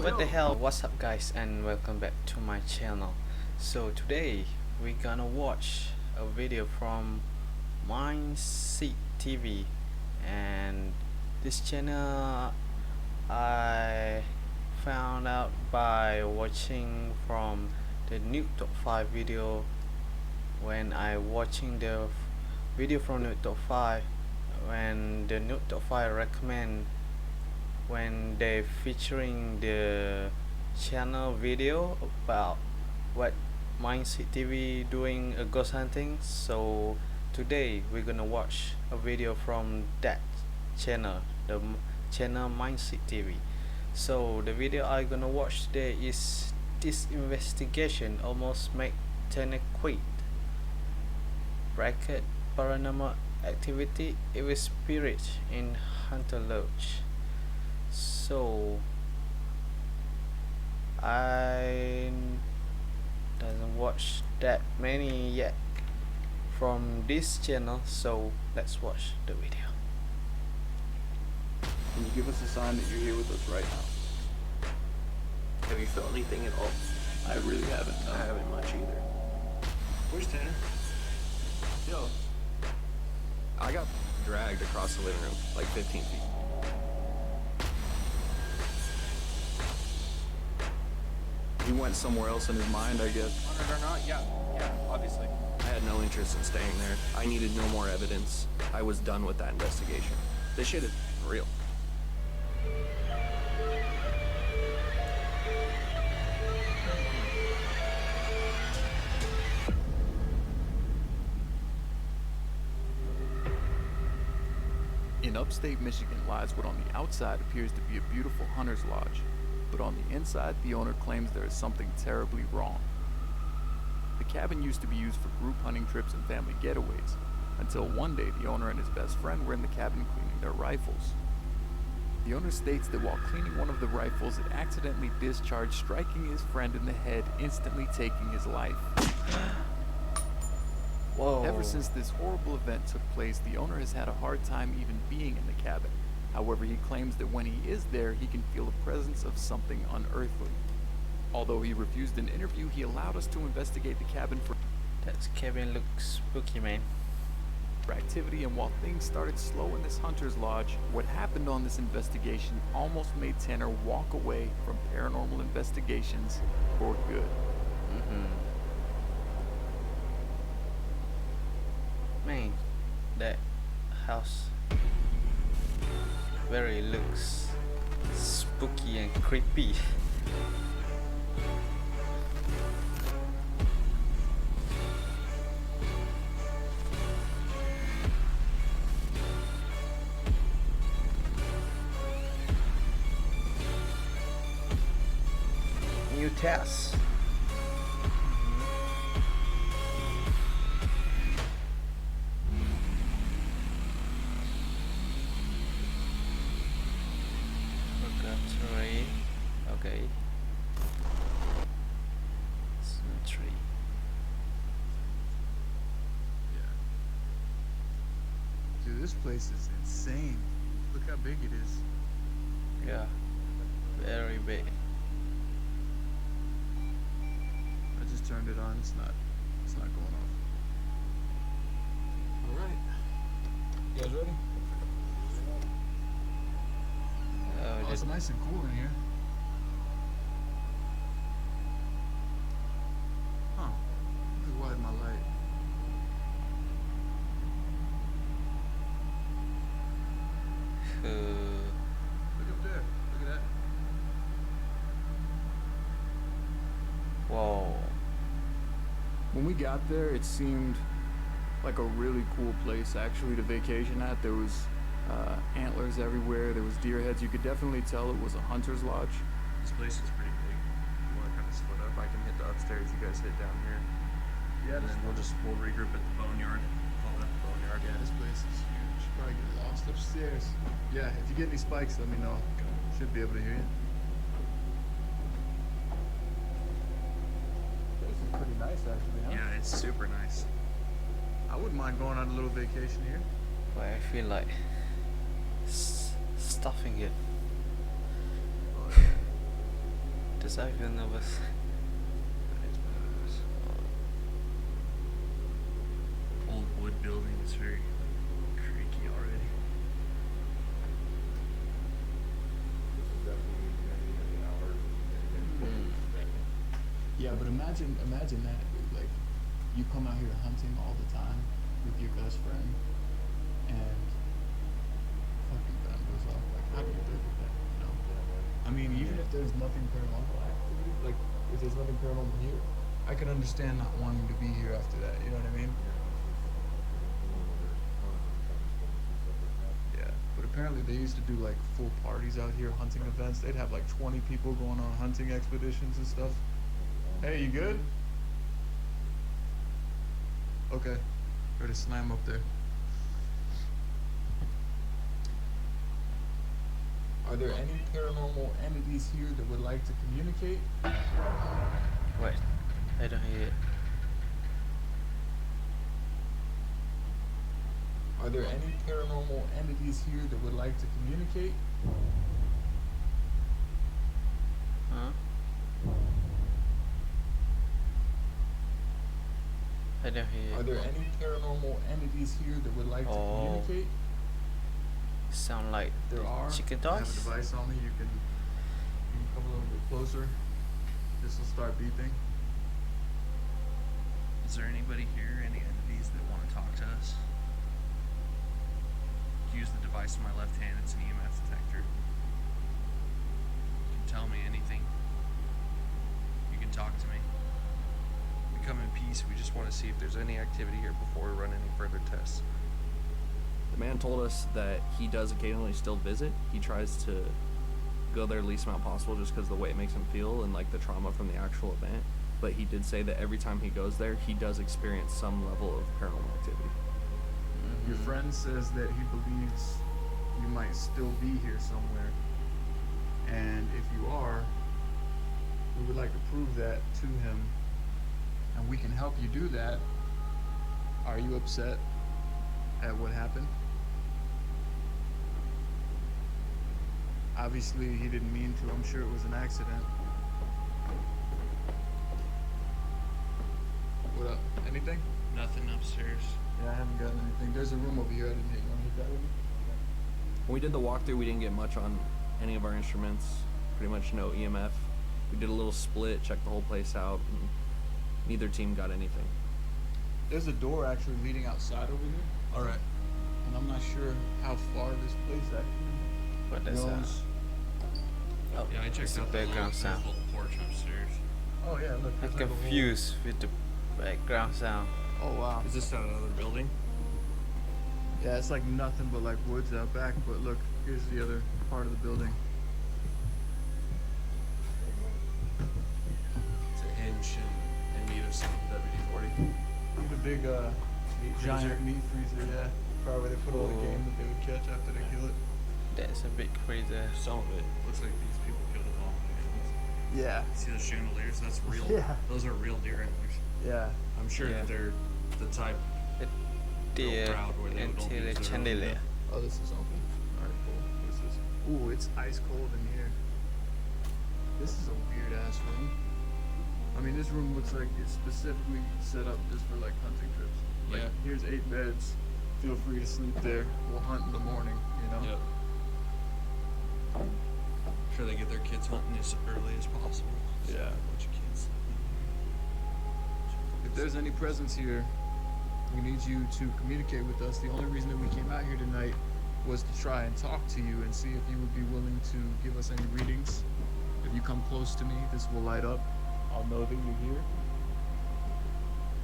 What the hell, what's up guys, and welcome back to my channel. So today we're gonna watch a video from Mindseed TV, and this channel I found out by watching from the Nuke Top 5 video. When I watching the video from Nuke Top 5, when the Nuke Top 5 recommend, when they featuring the channel video about what Mindseed TV doing a ghost hunting. So today we're gonna watch a video from that channel, the channel Mindseed TV. So the video I gonna watch today is this investigation almost make TANNER quit. Bracket paranormal activity, evil spirit in Hunter Lodge. So I doesn't watch that many yet from this channel, so let's watch the video. Can you give us a sign that you're here with us right now? Have you felt anything at all? I really haven't. No. I haven't much either. Where's Tanner? Yo, I got dragged across the living room like 15 feet. He went somewhere else in his mind, I guess. Or not? Yeah, obviously. I had no interest in staying there. I needed no more evidence. I was done with that investigation. This shit is real. In upstate Michigan lies what on the outside appears to be a beautiful hunter's lodge, but on the inside the owner claims there is something terribly wrong. The cabin used to be used for group hunting trips and family getaways, until one day the owner and his best friend were in the cabin cleaning their rifles. The owner states that while cleaning one of the rifles, it accidentally discharged, striking his friend in the head, instantly taking his life. Whoa. Ever since this horrible event took place, the owner has had a hard time even being in the cabin. However, he claims that when he is there, he can feel the presence of something unearthly. Although he refused an interview, he allowed us to investigate the cabin for That cabin looks spooky, man. activity, and while things started slow in this hunter's lodge, what happened on this investigation almost made Tanner walk away from paranormal investigations for good. Man, that house very looks spooky and creepy. New test. Purgatory. Okay. Cemetery. Dude, this place is insane. Look how big it is. Yeah. Very big. I just turned it on. It's not going off. All right. You guys ready? Oh, it's nice and cool in here. Huh. This is why my light. Look up there. Look at that. Whoa. When we got there, it seemed like a really cool place actually to vacation at. There was antlers everywhere, there was deer heads. You could definitely tell it was a hunter's lodge. This place is pretty big. You want to kind of split up? I can hit the upstairs. You guys hit down here. Yeah, And then we'll regroup at the boneyard. Call that the boneyard. yeah, this place is huge. Probably get lost upstairs. Yeah, if you get any spikes, let me know. Should be able to hear you. This is pretty nice, actually, huh? Yeah, it's super nice. I wouldn't mind going on a little vacation here. But I feel like stuffing it. Does I feel nervous? Old wood building is very creaky already. Yeah, but imagine that, dude. Like, you come out here hunting all the time with your best friend, and fucking gun goes off. Like, how do you live with that? You know? I mean, even if there's nothing paranormal, like if there's nothing paranormal here, I can understand not wanting to be here after that. You know what I mean? Yeah. But apparently they used to do like full parties out here, hunting events. They'd have like 20 people going on hunting expeditions and stuff. Hey, you good? Okay. Ready to slam up there. Are there any paranormal entities here that would like to communicate? Wait, I don't hear it. Are there any paranormal entities here that would like to communicate? Huh? I don't hear Are it. there any paranormal entities here that would like to Oh. communicate? Sound like There are. chicken I have a dogs? device on me. You can come a little bit closer. This will start beeping. Is there anybody here, any entities that want to talk to us? Use the device in my left hand, it's an EMF detector. You can tell me anything. You can talk to me. We come in peace, we just want to see if there's any activity here before we run any further tests. The man told us that he does occasionally still visit. He tries to go there the least amount possible just because of the way it makes him feel and like the trauma from the actual event. But he did say that every time he goes there, he does experience some level of paranormal activity. Your friend says that he believes you might still be here somewhere. And if you are, we would like to prove that to him. And we can help you do that. Are you upset at what happened? Obviously, he didn't mean to. I'm sure it was an accident. What up? Anything? Nothing upstairs. Yeah, I haven't gotten anything. There's a room over here. I didn't hit. You want to hit that with me? When we did the walkthrough, we didn't get much on any of our instruments. Pretty much no EMF. We did a little split, checked the whole place out, and neither team got anything. There's a door actually leading outside over here. All right. And I'm not sure how far this place actually What is that? goes. Oh, Yeah, I it's checked the out the background sound. little porch upstairs. Oh yeah, look. I'm there's like a whole- confused with the background sound. Oh wow. Is this another building? Yeah, it's like nothing but like woods out back. But look, here's the other part of the building. It's a hinge in need of some WD-40. Look at the big giant meat freezer. Yeah, probably where they put all the Oh. game that they would catch after they kill it. That's a big freezer. Some of it looks like these people killed it all. Yeah. See those chandeliers? That's real. Yeah. Those are real deer antlers. Yeah. I'm sure Yeah. that they're the type. Deer proud where they would until open the their own chandelier. Oh, this is open. All right, cool. What's this? Ooh, it's ice cold in here. This is a weird ass room. I mean, this room looks like it's specifically set up just for like hunting trips. Like, Yeah. here's 8 beds. Feel free to sleep there. We'll hunt in the morning, you know? Yep. I'm sure they get their kids hunting as early as possible. So Yeah. a bunch of kids. If there's any presence here, we need you to communicate with us. The only reason that we came out here tonight was to try and talk to you and see if you would be willing to give us any readings. If you come close to me, this will light up. I'll know that you're here.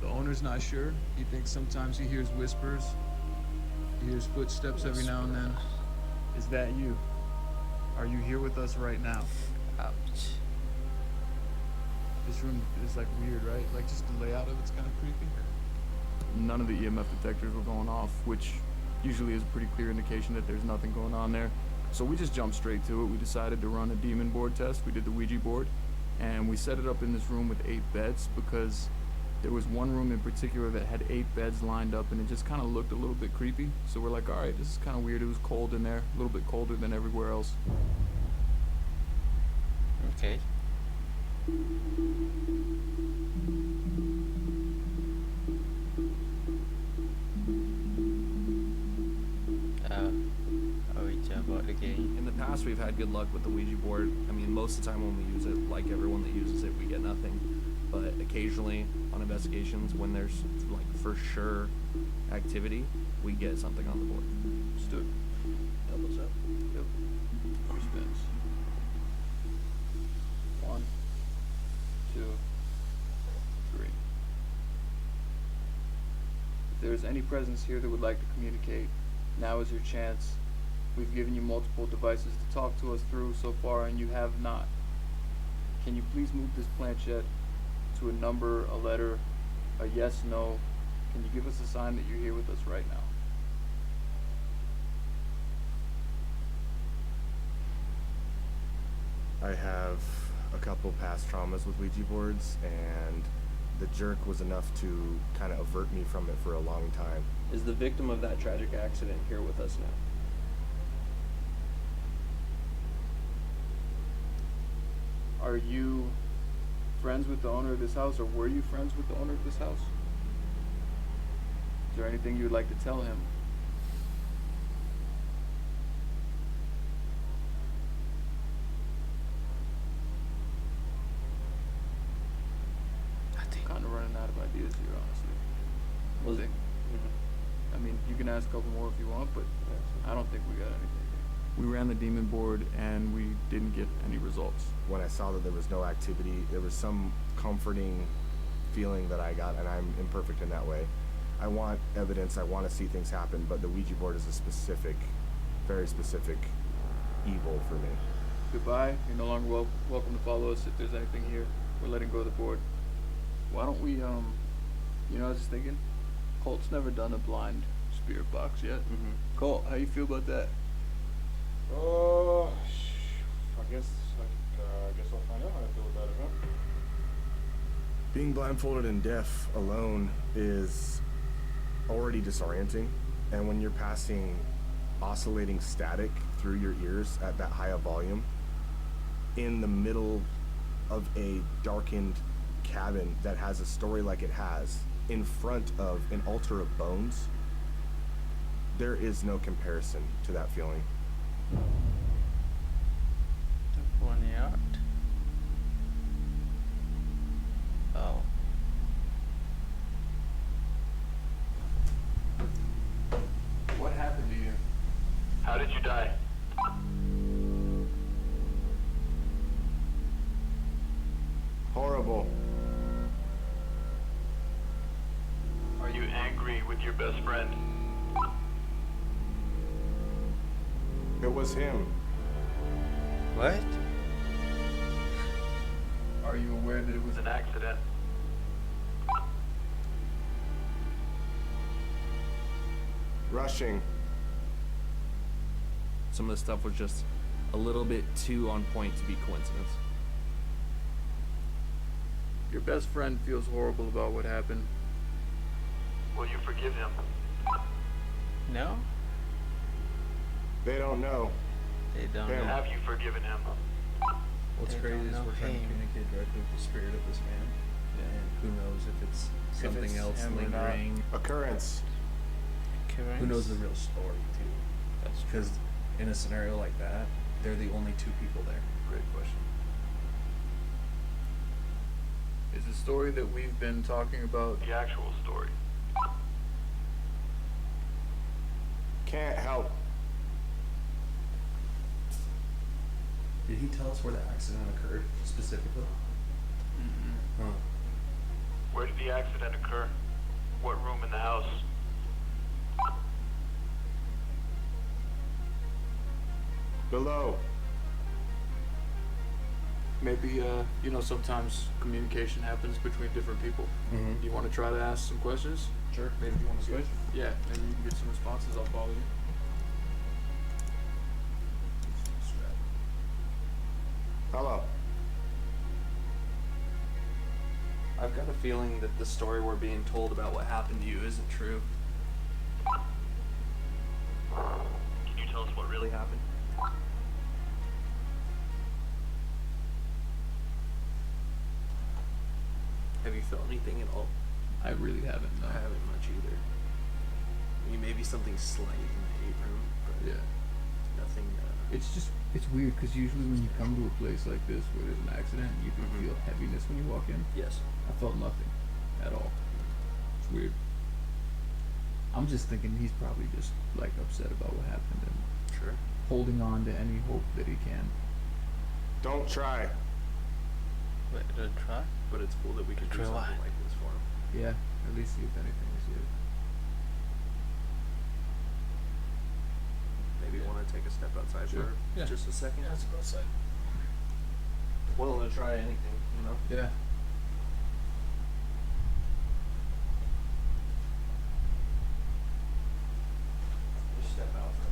The owner's not sure. He thinks sometimes he hears whispers. He hears footsteps every now and then. Is that you? Are you here with us right now? Ouch. This room is like weird, right? Like just the layout of it's kind of creepy. None of the EMF detectors were going off, which usually is a pretty clear indication that there's nothing going on there. So we just jumped straight to it. We decided to run a demon board test. We did the Ouija board, and we set it up in this room with 8 beds because There was one room in particular that had 8 beds lined up, and it just kind of looked a little bit creepy. So we're like, all right, this is kind of weird. It was cold in there, a little bit colder than everywhere else. Okay. Ouija board again. In the past, we've had good luck with the Ouija board. I mean, most of the time when we use it, like everyone that uses it, we get nothing. But occasionally, on investigations, when there's like for sure activity, we get something on the board. Stood. Doubles up. Yep. 3 spins. 1, 2, 3. If there is any presence here that would like to communicate, now is your chance. We've given you multiple devices to talk to us through so far, and you have not. Can you please move this planchette to a number, a letter, a yes, no? Can you give us a sign that you're here with us right now? I have a couple past traumas with Ouija boards, and the jerk was enough to kind of avert me from it for a long time. Is the victim of that tragic accident here with us now? Are you friends with the owner of this house, or were you friends with the owner of this house? Is there anything you would like to tell him? I think. Kind of running out of ideas here, honestly. Was Think. I mean, you can ask a couple more if you want, but I don't think we got anything here. We ran the demon board and we didn't get any results. When I saw that there was no activity, there was some comforting feeling that I got, and I'm imperfect in that way. I want evidence, I want to see things happen, but the Ouija board is a specific, very specific evil for me. Goodbye. You're no longer welcome to follow us if there's anything here. We're letting go of the board. Why don't we, you know, I was just thinking, Colt's never done a blind spirit box yet. Colt, how you feel about that? I guess I'll find out how I feel about it, huh? Being blindfolded and deaf alone is already disorienting, and when you're passing oscillating static through your ears at that high a volume in the middle of a darkened cabin that has a story like it has in front of an altar of bones, there is no comparison to that feeling. The boneyard. Oh. What happened to you? How did you die? Horrible. Are you angry with your best friend? It was him. What? Are you aware that it It was was an accident. Rushing. Some of the stuff was just a little bit too on point to be coincidence. your best friend feels horrible about what happened? Will you forgive him? No? They don't know. They don't Him. know. Have you forgiven him? What's They crazy don't is know we're trying to him. communicate directly with the spirit of this man, and who knows if it's something it's else him or not. lingering. Occurrence. Who knows the real story too? That's Because in a scenario like that, they're the only two people there. Great question. Is the story that we've been talking about? The actual story. Can't help. Did he tell us where the accident occurred specifically? Huh. Where did the accident occur? What room in the house? Below. Maybe, you know, sometimes communication happens between different people. Mm-hmm. Do you want to try to ask some questions? Sure. Maybe you want to switch? Yeah, maybe you can get some responses. I'll follow you. Hello. I've I've got a feeling that the story we're being told about what happened to you isn't true. Can you tell us what really happened? Have you felt anything at all? I really haven't. No. I haven't much either. I mean, maybe something slight in the 8 room, but Yeah. nothing. It's weird because usually when you come to a place like this where there's an accident, you can Mhm. feel heaviness when you walk in. Yes. I felt nothing at all. It's weird. I'm just thinking he's probably just like upset about what happened and Sure. holding on to any hope that he can. Don't try. Wait, don't try. But it's cool that we could do Try something what? like this for him. Yeah, at least see if anything is here. Maybe you want to take a step outside Sure. for Yeah. just a second? let's go outside. Willing to try anything, you know? Yeah. Just step out for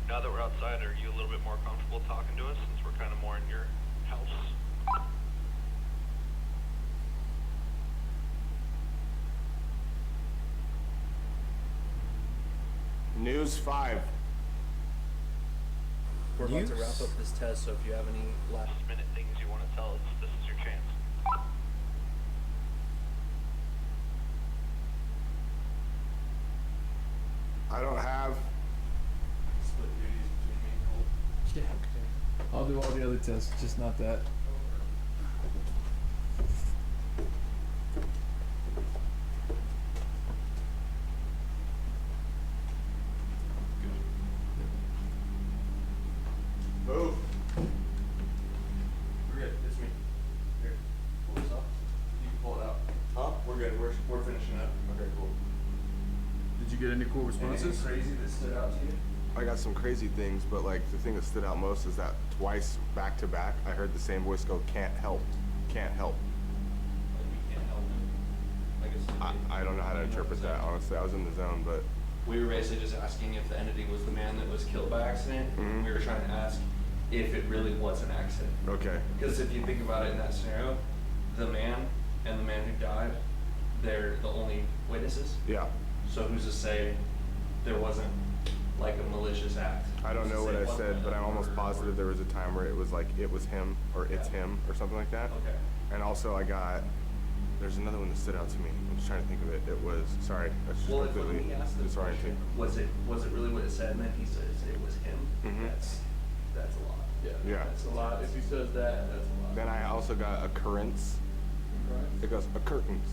Now that we're outside, are you a little bit more comfortable talking to us since we're kind of more in your house? News 5. We're about to News? wrap up this test, so if you have any last Last minute things you want to tell us, this is your chance. I don't have. split duties between me and Cole. Yeah. I'll do all the other tests, just not that. Move. We're good. It's me. Here. Pull this off. You can pull it out. Huh? We're good. We're finishing up. Okay, cool. Did you get any cool Anything responses? crazy that stood out to you? I got some crazy things, but like the thing that stood out most is that twice back to back, I heard the same voice go, "Can't help, can't help." Like we can't help him. Like it's I don't know how to interpret that, honestly. I was in the zone, but We were basically just asking if the entity was the man that was killed by accident. Mhm. We were trying to ask if it really was an accident. okay. Because if you think about it in that scenario, the man and the man who died, they're the only witnesses. Yeah. So who's to say there wasn't like a malicious act? I don't Who's to know what say I it wasn't said, but I'm almost murder positive there was a time where it was like, it was him, or it's Yeah. him, or something like that. Okay. And also there's another one that stood out to me. I'm just trying to think of it. It was, sorry, that's just Well, if completely when he asked the disorienting. question, was it really what it said, and then he says it was him? Mhm. That's a lot. Yeah. That's a lot. If he says that, that's a lot. Then I also got occurrence. It goes occurrence.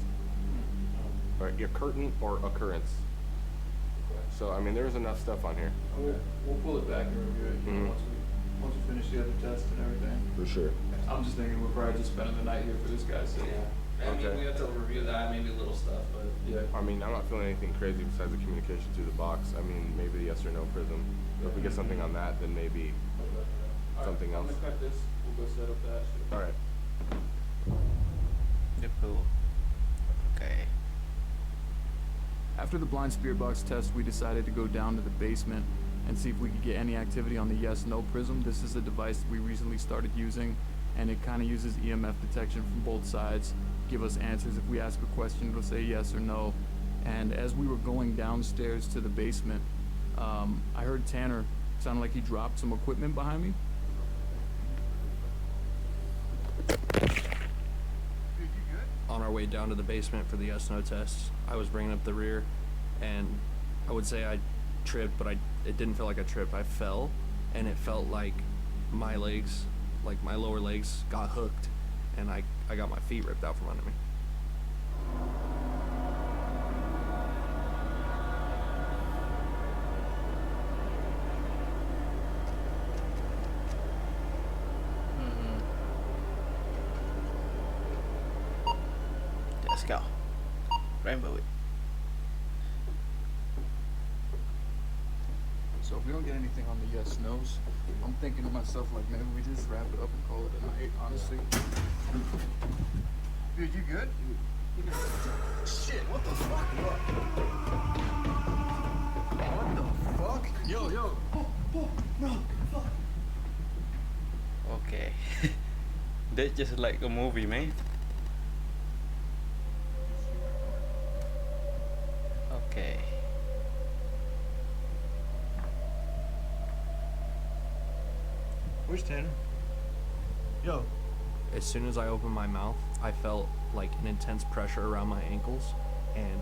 Or a curtain or occurrence. So, I mean, there's enough stuff on here. We'll pull it back and review it Mhm. once we finish the other tests and everything. For sure. I'm just thinking we're probably just spending the night here for this guy's sake. Yeah. I mean, Okay. we have to review that, maybe little stuff, but Yeah. I mean, I'm not feeling anything crazy besides the communication through the box. I mean, maybe the yes or no prism. If we get something on that, then maybe. Something else. I'm gonna cut this. We'll go set up that shit. All right. The pool. Okay. After the blind spirit box test, we decided to go down to the basement and see if we could get any activity on the yes/no prism. This is a device that we recently started using, and it kind of uses EMF detection from both sides. Give us answers. If we ask a question, it'll say yes or no. And as we were going downstairs to the basement, I heard Tanner sounded like he dropped some equipment behind me. On our way down to the basement for the yes/no test, I was bringing up the rear, and I would say I tripped, but it didn't feel like a trip. I fell, and it felt like my legs, like my lower legs, got hooked, and I got my feet ripped out from under me. Let's go. Rainbow it. So if we don't get anything on the yes nos, I'm thinking to myself like maybe we just wrap it up and call it a night, honestly. Dude, you good? Shit, what the fuck? What the fuck? Yo, Okay. That's just like a movie, man. Okay. Where's Tanner? Yo. As soon as I opened my mouth, I felt like an intense pressure around my ankles, and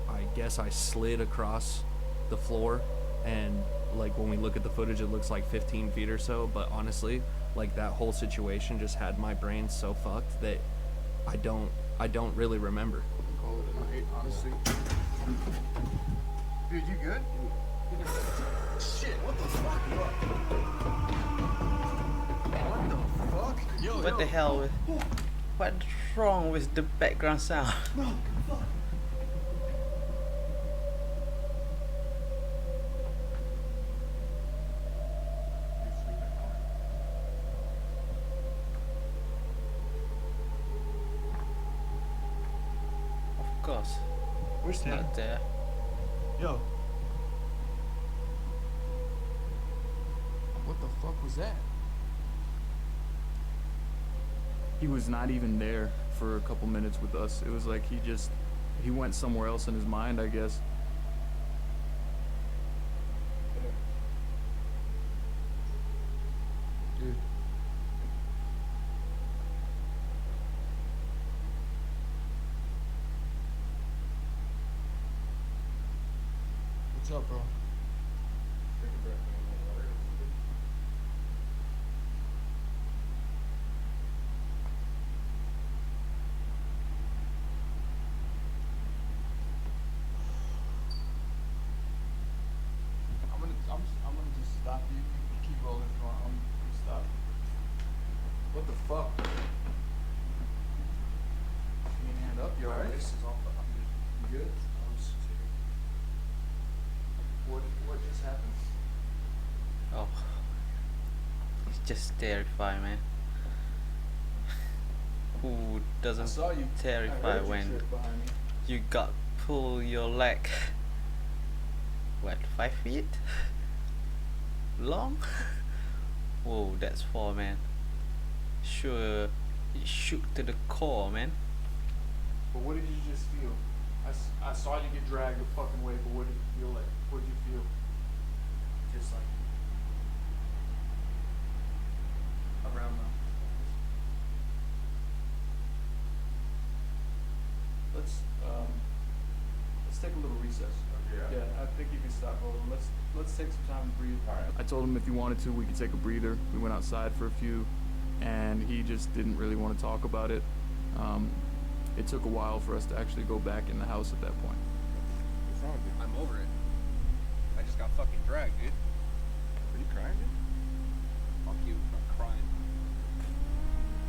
I guess I slid across the floor, and like when we look at the footage, it looks like 15 feet or so, but honestly, like that whole situation just had my brain so fucked that I don't really remember. Call it a night, honestly. Dude, you good? Shit, what the fuck? What the fuck? Yo, What the hell with... What's wrong with the background sound? No, fuck. Of course. Where's It's Tanner? not there. Yo. What the fuck was that? He was not even there for a couple minutes with us. It was like he went somewhere else in his mind, I guess. Dude. What's up, bro? I'm gonna just stop you. You keep rolling if you want. I'm gonna stop. What the fuck? Can you hand up? You alright? You good? What just happened? Oh. It's just terrifying, man. Who I doesn't saw you. terrify I heard you when trip behind me. you got pull your leg? What, 5 feet? Long? Whoa, that's far, man. Sure, it shook to the core, man. But what did you just feel? I saw you get dragged the fucking way, but what did you feel like? What did you feel? Just like around the. Let's take a little recess. Okay, Yeah, I think you can stop rolling. Let's take some time to breathe. I told him if you wanted to, we could take a breather. We went outside for a few, and he just didn't really want to talk about it. It took a while for us to actually go back in the house at that point. What's wrong with you? I'm over it. I just got fucking dragged, dude. Are you crying, dude? Fuck you, I'm crying.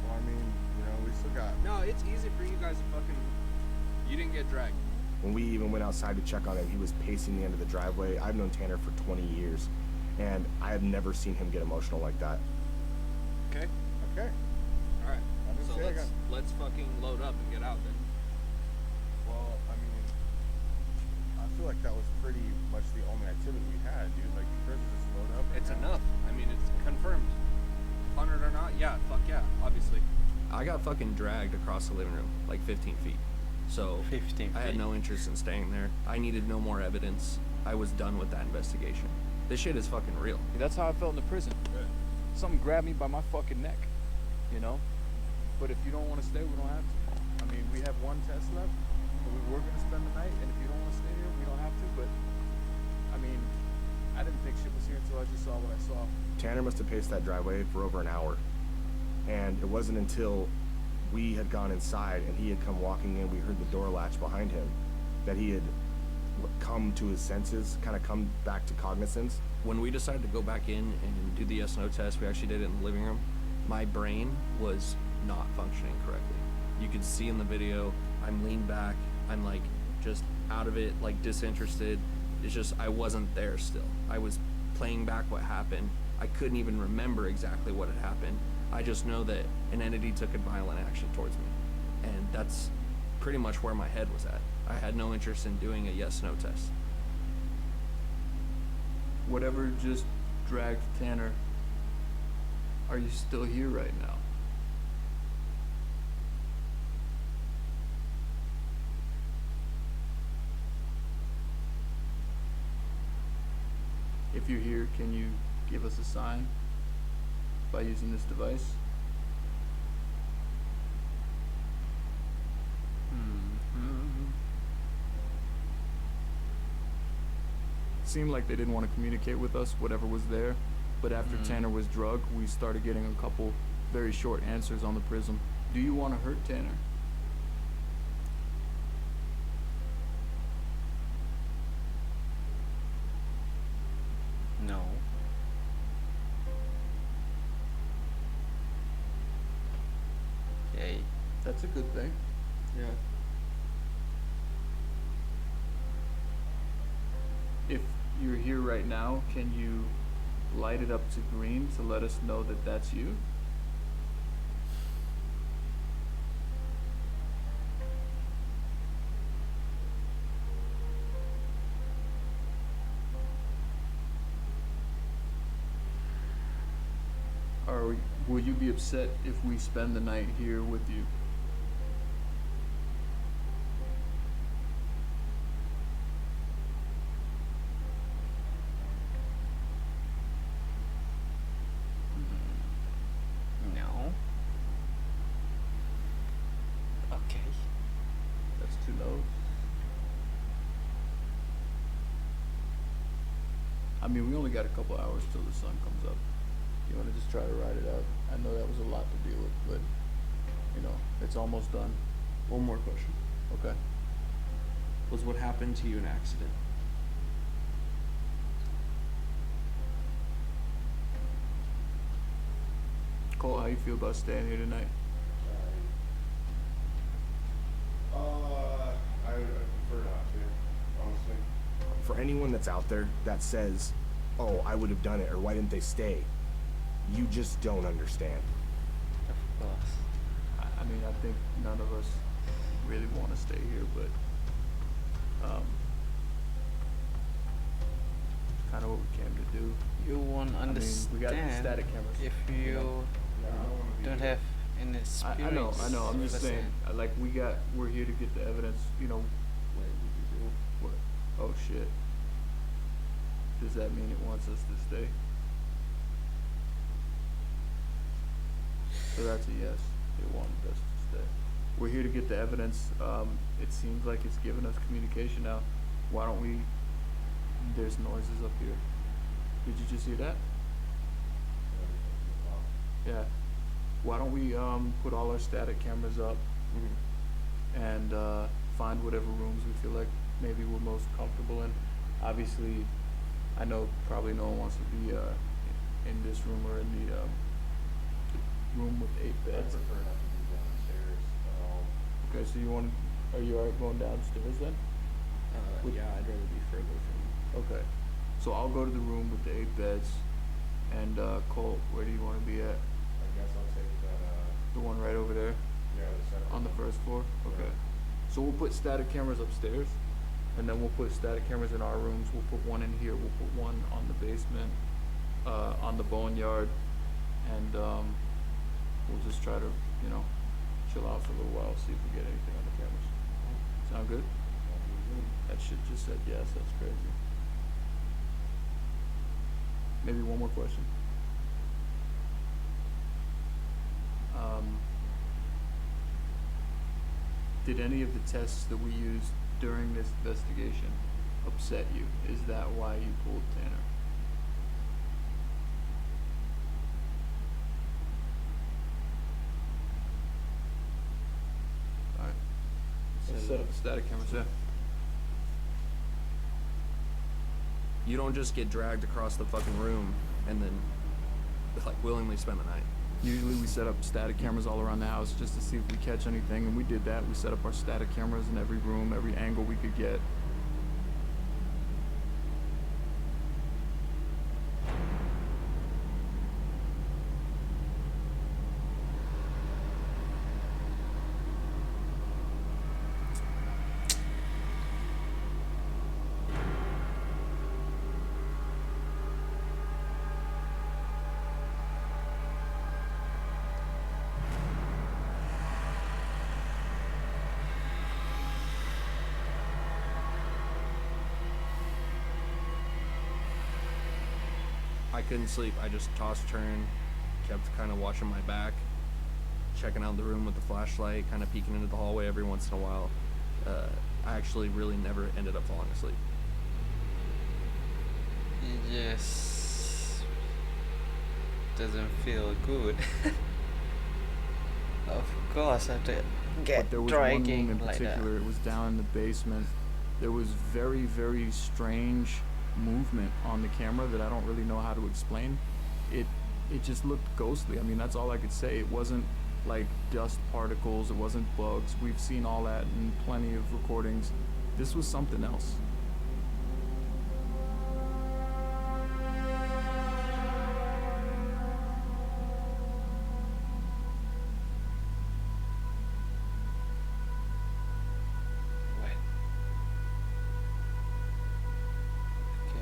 Well, I mean, you know, we still got... No, it's easy for you guys to fucking... You didn't get dragged. When we even went outside to check on him, he was pacing the end of the driveway. I've known Tanner for 20 years, and I have never seen him get emotional like that. Okay. Okay. Alright. I didn't So say I let's fucking load up and get out then. Well, I mean, I feel like that was pretty much the only activity we had, dude. Like, yours was just load up. It's enough. I mean, it's confirmed. 100 or not? Yeah, fuck yeah, obviously. I got fucking dragged across the living room like 15 feet. So 15 I had feet. no interest in staying there. I needed no more evidence. I was done with that investigation. This shit is fucking real. That's how I felt in the prison. Something grabbed me by my fucking neck, you know? But if you don't want to stay, we don't have to. I mean, we have one test left, and we were going to spend the night, and if you don't want to stay here, we don't have to, but, I mean, I didn't think shit was here until I just saw what I saw. Tanner must have paced that driveway for over an hour, and it wasn't until we had gone inside and he had come walking in, we heard the door latch behind him, that he had come to his senses, kind of come back to cognizance. When we decided to go back in and do the yes/no test, we actually did it in the living room. My brain was not functioning correctly. You could see in the video, I'm leaned back, I'm like just out of it, like disinterested. It's just, I wasn't there still. I was playing back what happened. I couldn't even remember exactly what had happened. I just know that an entity took a violent action towards me. And that's pretty much where my head was at. I had no interest in doing a yes/no test. Whatever just dragged Tanner, are you still here right now? If you're here, can you give us a sign by using this device? Seemed like they didn't want to communicate with us, whatever was there, but after Tanner was drugged, we started getting a couple very short answers on the prism. Do you want to hurt Tanner? No. Okay. That's a good thing. Yeah. If you're here right now, can you light it up to green to let us know that that's you? Or will you be upset if we spend the night here with you? No. Okay. That's 2 no's. I mean, we only got a couple hours till the sun comes up. You want to just try to ride it out? I know that was a lot to deal with, but, you know, it's almost done. One more question. Okay. Was what happened to you an accident? Cole, how you feel about staying here tonight? I would prefer not to, honestly. For anyone that's out there that says, oh, I would have done it, or why didn't they stay? You just don't understand. Of course. I mean, I think none of us really want to stay here, but it's kind of what we came to do. You won't I mean, understand we got the static cameras. if you Yeah, I don't wanna be don't here. have any experience. I know. I'm just with saying. it. Like we're here to get the evidence. You know. What? Oh shit. Does that mean it wants us to stay? So that's a yes. It wanted us to stay. We're here to get the evidence. It seems like it's giving us communication now. Why don't we? There's noises up here. Did you just hear that? Yeah. Why don't we put all our static cameras up and find whatever rooms we feel like maybe we're most comfortable in. Obviously, I know probably no one wants to be in this room or in the room with 8 I beds. prefer not to be downstairs at all. Okay, so are you alright going downstairs then? Would- Yeah, I'd rather be further from. Okay. So I'll go to the room with the 8 beds. And Colt, where do you want to be at? I guess I'll take that, The one right over there yeah, the second on the one. first floor? Okay. So we'll put static cameras upstairs, and then we'll put static cameras in our rooms. We'll put one in here. We'll put one on the basement, on the boneyard, and we'll just try to, chill out for a little while, see if we get anything on the cameras. Sound good? That shit just said yes. That's crazy. Maybe one more question. Did any of the tests that we used during this investigation upset you? Is that why you pulled Tanner? Alright. Let's set up the static cameras, yeah. You don't just get dragged across the fucking room and then like willingly spend the night. Usually we set up static cameras all around the house just to see if we catch anything, and we did that. We set up our static cameras in every room, every angle we could get. I couldn't sleep. I just tossed, turned, kept kind of watching my back, checking out the room with the flashlight, kind of peeking into the hallway every once in a while. I actually really never ended up falling asleep. It just doesn't feel good. Of course, I have to get But there was one dragging room in like that. particular, it was down in the basement. There was very, very strange movement on the camera that I don't really know how to explain. It just looked ghostly. I mean, that's all I could say. It wasn't like dust particles, it wasn't bugs. We've seen all that in plenty of recordings. This was something else. Wait. Okay.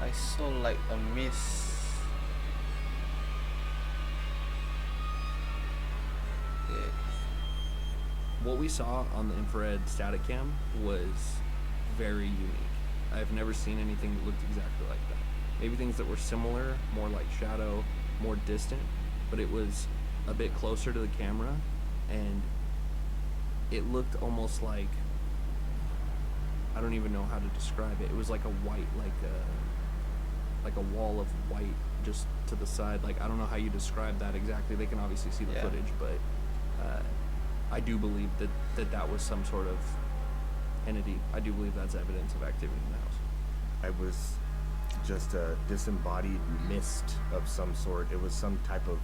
I saw like a mist. Okay. What we saw on the infrared static cam was very unique. I've never seen anything that looked exactly like that. Maybe things that were similar, more like shadow, more distant, but it was a bit closer to the camera, and it looked almost like, I don't even know how to describe it. It was like a white, like a wall of white just to the side. Like, I don't know how you describe that exactly. They can obviously see the Yeah. footage, but I do believe that was some sort of entity. I do believe that's evidence of activity in the house. It was just a disembodied mist of some sort. It was some type of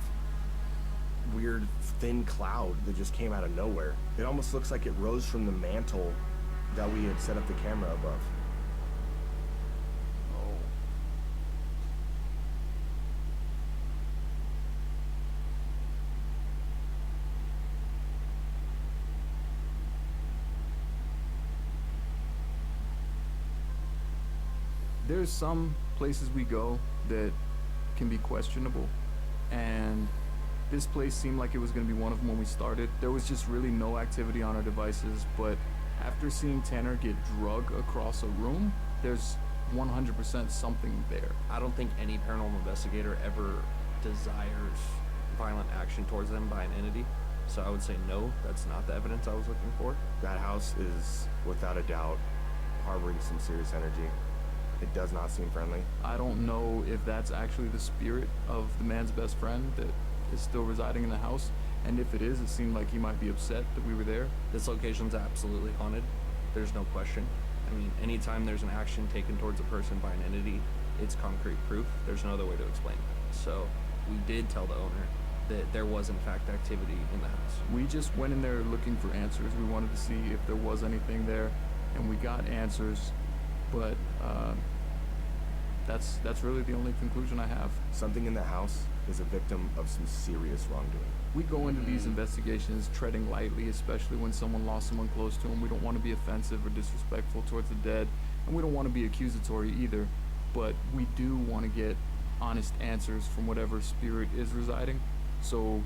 weird thin cloud that just came out of nowhere. It almost looks like it rose from the mantle that we had set up the camera above. Oh. There's some places we go that can be questionable, and this place seemed like it was going to be one of them when we started. There was just really no activity on our devices, but after seeing Tanner get drug across a room, there's 100% something there. I don't think any paranormal investigator ever desires violent action towards them by an entity. So I would say no, that's not the evidence I was looking for. That house is, without a doubt, harboring some serious energy. It does not seem friendly. I don't know if that's actually the spirit of the man's best friend that is still residing in the house, and if it is, it seemed like he might be upset that we were there. This location's absolutely haunted. There's no question. I mean, anytime there's an action taken towards a person by an entity, it's concrete proof. There's no other way to explain it. So we did tell the owner that there was in fact activity in the house. We just went in there looking for answers. We wanted to see if there was anything there, and we got answers, but that's really the only conclusion I have. Something in the house is a victim of some serious wrongdoing. We go into these investigations treading lightly, especially when someone lost someone close to them. We don't want to be offensive or disrespectful towards the dead, and we don't want to be accusatory either, but we do want to get honest answers from whatever spirit is residing. So,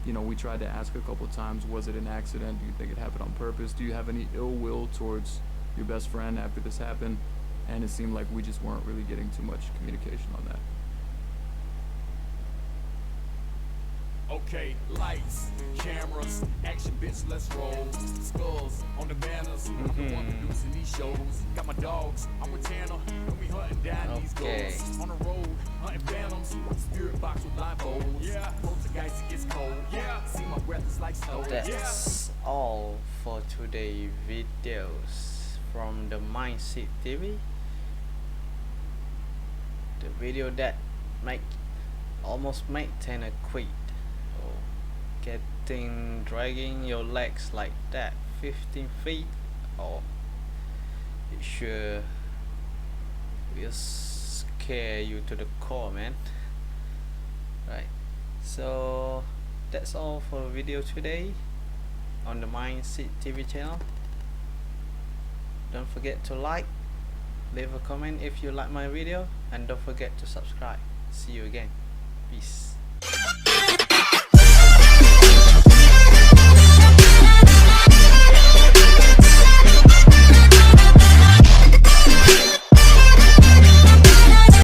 you know, we tried to ask a couple times, was it an accident? Do you think it happened on purpose? Do you have any ill will towards your best friend after this happened? And it seemed like we just weren't really getting too much communication on that. Okay, lights, cameras, action bitch, let's roll. Skulls on the banners. I'm the one producing these shows. Got my dogs, I'm with Tanner, and we hunting down these Okay. ghosts. On the road, hunting phantoms. Spirit box with blindfolds. Yeah, poltergeist, it gets cold. Yeah, see my breath is like snow. That's all for today videos from the Mindseed TV. The video that almost make Tanner quit. Oh, dragging your legs like that 15 feet. Oh, it sure will scare you to the core, man. Right, so that's all for the video today on the Mindseed TV channel. Don't forget to like, leave a comment if you like my video, and don't forget to subscribe. See you again. Peace.